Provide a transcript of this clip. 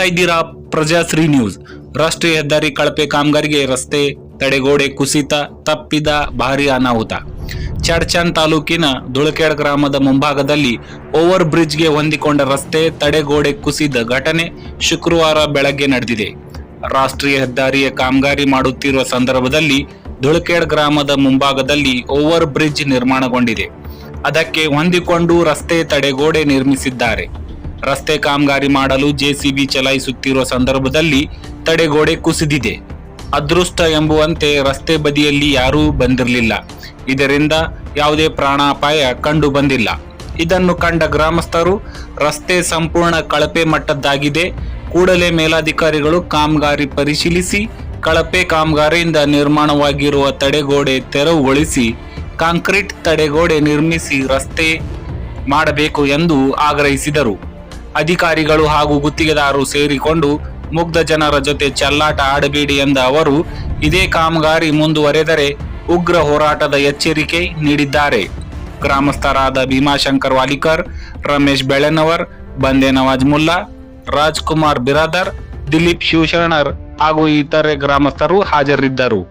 ಇದ್ದೀರಾ ಪ್ರಜಾಶ್ರೀ ನ್ಯೂಸ್. ರಾಷ್ಟ್ರೀಯ ಹೆದ್ದಾರಿ ಕಳಪೆ ಕಾಮಗಾರಿಗೆ ರಸ್ತೆ ತಡೆಗೋಡೆ ಕುಸಿತ, ತಪ್ಪಿದ ಭಾರೀ ಅನಾಹುತ. ಚಡ್ಚನ್ ತಾಲೂಕಿನ ಧುಳಕೇಡ್ ಗ್ರಾಮದ ಮುಂಭಾಗದಲ್ಲಿ ಓವರ್ ಬ್ರಿಡ್ಜ್ಗೆ ಹೊಂದಿಕೊಂಡ ರಸ್ತೆ ತಡೆಗೋಡೆ ಕುಸಿದ ಘಟನೆ ಶುಕ್ರವಾರ ಬೆಳಗ್ಗೆ ನಡೆದಿದೆ. ರಾಷ್ಟ್ರೀಯ ಹೆದ್ದಾರಿಯ ಕಾಮಗಾರಿ ಮಾಡುತ್ತಿರುವ ಸಂದರ್ಭದಲ್ಲಿ ಧುಳಕೇಡ್ ಗ್ರಾಮದ ಮುಂಭಾಗದಲ್ಲಿ ಓವರ್ ಬ್ರಿಡ್ಜ್ ನಿರ್ಮಾಣಗೊಂಡಿದೆ. ಅದಕ್ಕೆ ಹೊಂದಿಕೊಂಡು ರಸ್ತೆ ತಡೆಗೋಡೆ ನಿರ್ಮಿಸಿದ್ದಾರೆ. ರಸ್ತೆ ಕಾಮಗಾರಿ ಮಾಡಲು ಜೆಸಿಬಿ ಚಲಾಯಿಸುತ್ತಿರುವ ಸಂದರ್ಭದಲ್ಲಿ ತಡೆಗೋಡೆ ಕುಸಿದಿದೆ. ಅದೃಷ್ಟ ಎಂಬುವಂತೆ ರಸ್ತೆ ಬದಿಯಲ್ಲಿ ಯಾರೂ ಬಂದಿರಲಿಲ್ಲ. ಇದರಿಂದ ಯಾವುದೇ ಪ್ರಾಣಾಪಾಯ ಕಂಡು ಬಂದಿಲ್ಲ. ಇದನ್ನು ಕಂಡ ಗ್ರಾಮಸ್ಥರು ರಸ್ತೆ ಸಂಪೂರ್ಣ ಕಳಪೆ ಮಟ್ಟದ್ದಾಗಿದೆ, ಕೂಡಲೇ ಮೇಲಾಧಿಕಾರಿಗಳು ಕಾಮಗಾರಿ ಪರಿಶೀಲಿಸಿ ಕಳಪೆ ಕಾಮಗಾರಿಯಿಂದ ನಿರ್ಮಾಣವಾಗಿರುವ ತಡೆಗೋಡೆ ತೆರವುಗೊಳಿಸಿ ಕಾಂಕ್ರೀಟ್ ತಡೆಗೋಡೆ ನಿರ್ಮಿಸಿ ರಸ್ತೆ ಮಾಡಬೇಕು ಎಂದು ಆಗ್ರಹಿಸಿದರು. ಅಧಿಕಾರಿಗಳು ಹಾಗೂ ಗುತ್ತಿಗೆದಾರರು ಸೇರಿಕೊಂಡು ಮುಗ್ಧ ಜನರ ಜೊತೆ ಚೆಲ್ಲಾಟ ಆಡಬೇಡಿ ಎಂದ ಅವರು ಇದೇ ಕಾಮಗಾರಿ ಮುಂದುವರೆದರೆ ಉಗ್ರ ಹೋರಾಟದ ಎಚ್ಚರಿಕೆ ನೀಡಿದ್ದಾರೆ. ಗ್ರಾಮಸ್ಥರಾದ ಭೀಮಾಶಂಕರ್ ವಾಲಿಕರ್, ರಮೇಶ್ ಬೆಳೆನವರ್, ಬಂದೆ ನವಾಜ್ ಮುಲ್ಲಾ, ರಾಜ್ಕುಮಾರ್ ಬಿರಾದರ್, ದಿಲೀಪ್ ಶಿವಶರಣರ್ ಹಾಗೂ ಇತರೆ ಗ್ರಾಮಸ್ಥರು ಹಾಜರಿದ್ದರು.